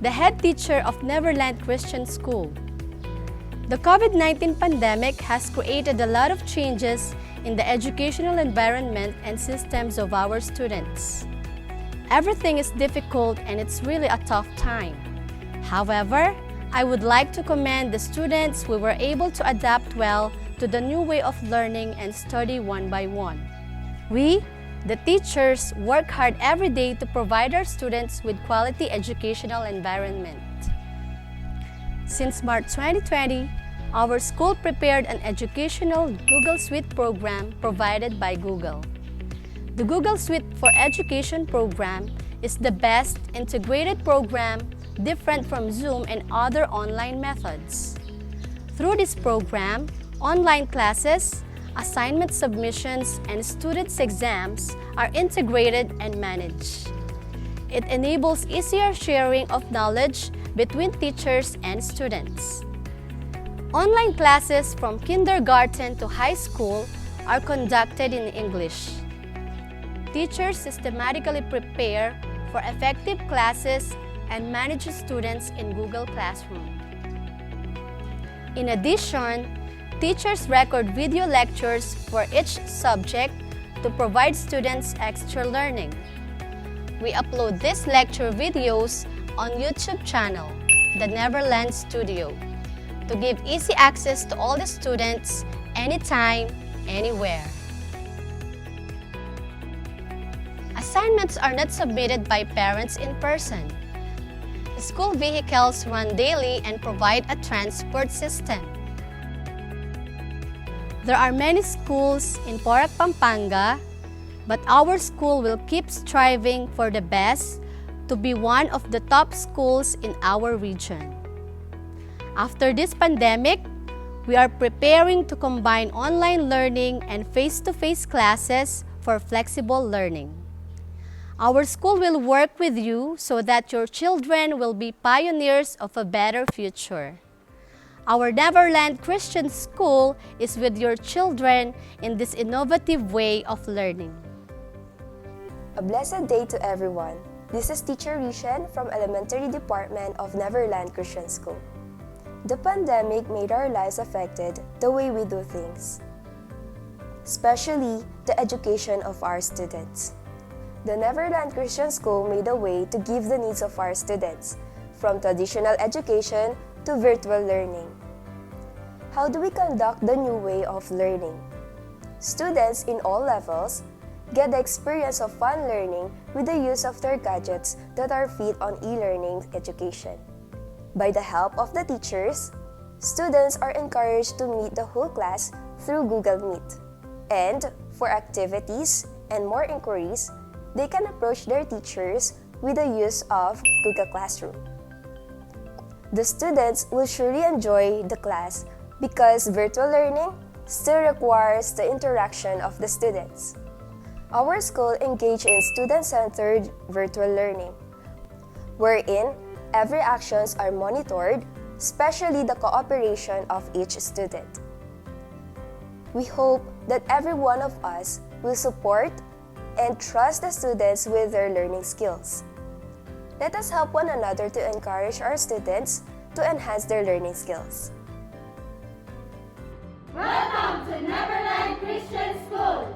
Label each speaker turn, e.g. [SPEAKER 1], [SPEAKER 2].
[SPEAKER 1] the head teacher of Neverland Christian School. The COVID-19 pandemic has created a lot of changes in the educational environment and systems of our students. Everything is difficult and it's really a tough time. However, I would like to commend the students who were able to adapt well to the new way of learning and study one by one. We, the teachers, work hard every day to provide our students with quality educational environment. Since March 2020, our school prepared an educational Google Suite program provided by Google. The Google Suite for Education program is the best integrated program different from Zoom and other online methods. Through this program, online classes, assignment submissions, and students' exams are integrated and managed. It enables easier sharing of knowledge between teachers and students. Online classes from kindergarten to high school are conducted in English. Teachers systematically prepare for effective classes and manage students in Google Classroom. In addition, teachers record video lectures for each subject to provide students extra learning. We upload these lecture videos on YouTube channel, the Neverland Studio, to give easy access to all the students anytime, anywhere. Assignments are not submitted by parents in person. School vehicles run daily and provide a transport system. There are many schools in Porac, Pampanga, but our school will keep striving for the best to be one of the top schools in our region. After this pandemic, we are preparing to combine online learning and face-to-face classes for flexible learning. Our school will work with you so that your children will be pioneers of a better future. Our Neverland Christian School is with your children in this innovative way of learning.
[SPEAKER 2] A blessed day to everyone. This is Teacher Rishan from Elementary Department of Neverland Christian School. The pandemic made our lives affected the way we do things, especially the education of our students. The Neverland Christian School made a way to give the needs of our students, from traditional education to virtual learning. How do we conduct the new way of learning? Students in all levels get the experience of fun learning with the use of their gadgets that are fit on e-learning education. By the help of the teachers, students are encouraged to meet the whole class through Google Meet. And for activities and more inquiries, they can approach their teachers with the use of Google Classroom. The students will surely enjoy the class because virtual learning still requires the interaction of the students. Our school engaged in student-centered virtual learning, wherein every actions are monitored, especially the cooperation of each student. We hope that every one of us will support and trust the students with their learning skills. Let us help one another to encourage our students to enhance their learning skills.
[SPEAKER 3] Welcome to Neverland Christian School!